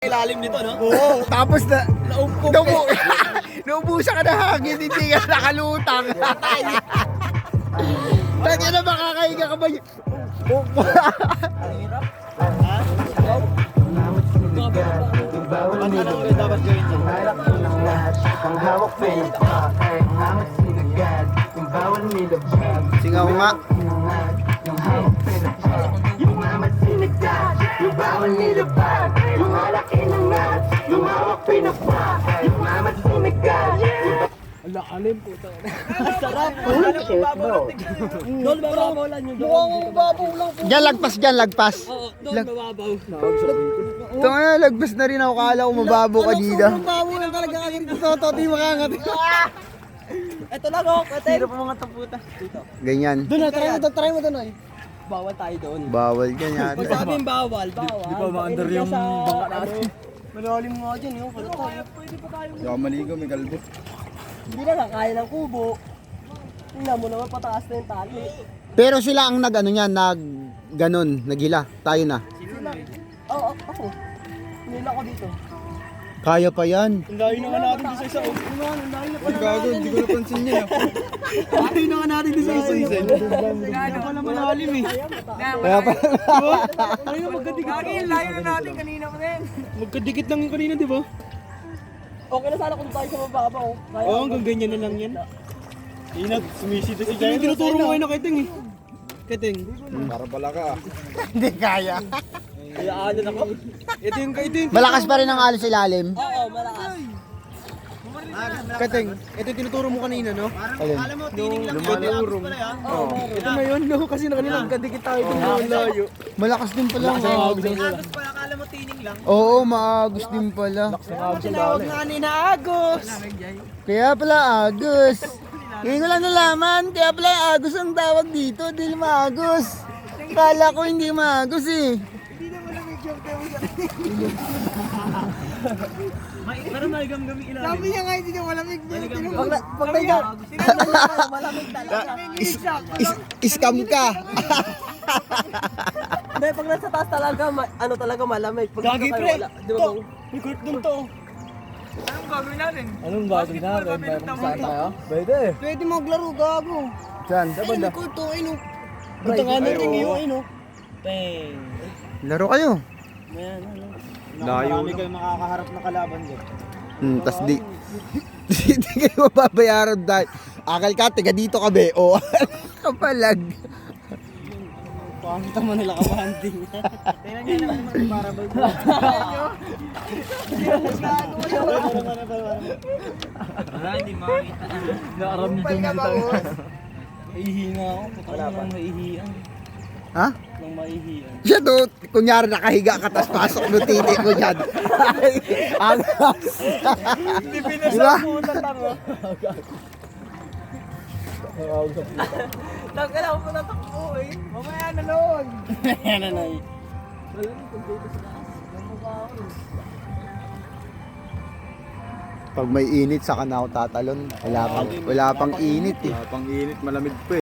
Ilalim nito, no? Oo, tapos na Naumpog. naubusan ka na hangin, hindi ka nakalutang. Tangina na makakahiga ka ba? Ano ulit dapat gawin dyan? Singaw nga. Sarap! Doon mababaw lang yun. Mukhang babaw lang po. Diyan, lagpas dyan, lagpas. Oo, doon mababaw. Ito nga, lagpas na rin ako. Kala ko mababo ka dito. Sobrang babaw lang talaga kasi ito, di makangat. Ito lang, oh. Hirap mo mga taputa. Dito. Ganyan. Doon na, try mo doon, oy. Bawal tayo doon. Bawal ganyan. Pag sabing bawal. Di ba ma-under yung bangka natin? Malalim nga dyan, yung kalat tayo. Pwede pa tayo. Hindi ako maligo, may kalbo. Hindi na kaya ng kubo. Tingnan mo naman, pataas na yung tali. Pero sila ang nag ano niyan, nag ganon, naghila. Tayo na. Oo, ako. Hindi na ako dito. Kaya pa yan. Ang layo na nga natin doon sa isa. Ang layo na pala Gago, hindi ko napansin yun. Ang layo na nga natin doon sa isa. Gano pala malalim eh. Kaya pa. Ayun, magkadikit. Gagi, yung layo na natin kanina pa rin. Magkadikit lang yung kanina, di ba? Okay na sana kung tayo sa mababa. Oo, hanggang ganyan na lang yan. Inag, sumisita si Jairo. Tinuturo mo kayo na Keting eh. Keting. Para pala ka. Hindi kaya. Kaya ano na ko. Ito yung Malakas pa rin ang alos ilalim. Oo, malakas. Kating, ito yung tinuturo mo kanina, no? Alin? Lumalurong. Oo, ito na yun, no? Kasi na kanina nagkadikit tayo dun sa layo. Malakas din pala. Agos pala, kala mo tining lang. Oo, maagos din pala. Tinawag nga ni na Agos. Kaya pala agos. Ngayon ko lang nalaman, kaya pala agos ang tawag dito, di maagos. Kala ko hindi maagos eh. Pero may gamgami ilalim. Sabi niya nga hindi niya malamig din. Pag malamig talaga. Scam ka. Hindi, pag nasa taas talaga, ano talaga malamig. Pag Gagi, dito kayo pre. wala. Di ba bang? May court dun to. Anong gagawin natin? Anong gagawin natin? Mayroon saan tayo? Pwede. Pwede maglaro, gago. Saan? Ay, may court to, ayun o. Punta nga natin Ayun, yun. ayun o. Bang. Laro kayo. Ayan, ano. Layo. Marami kayong makakaharap na kalaban dyan. Tas di. Hindi kayo mababayaran dahil. Akal ka, tiga dito ka be. O, kapalag. Pangita mo nila kabanding. Tingnan nyo naman mga marabal ko. Wala, hindi makakita. Naaramdam din tayo. Maihinga ako. Wala pa. Maihiyan. Ha? Nang maihiyan. Siya do, kunyari nakahiga ka, tas pasok no titi ko dyan. Angas. Diba? Nagkala ko pa na takbo eh. Mamaya na noon. Mamaya na noon. Wala na kung dito sa taas. Pag may init, saka na ako tatalon. Wala pang init eh. Pang init, malamig pa eh.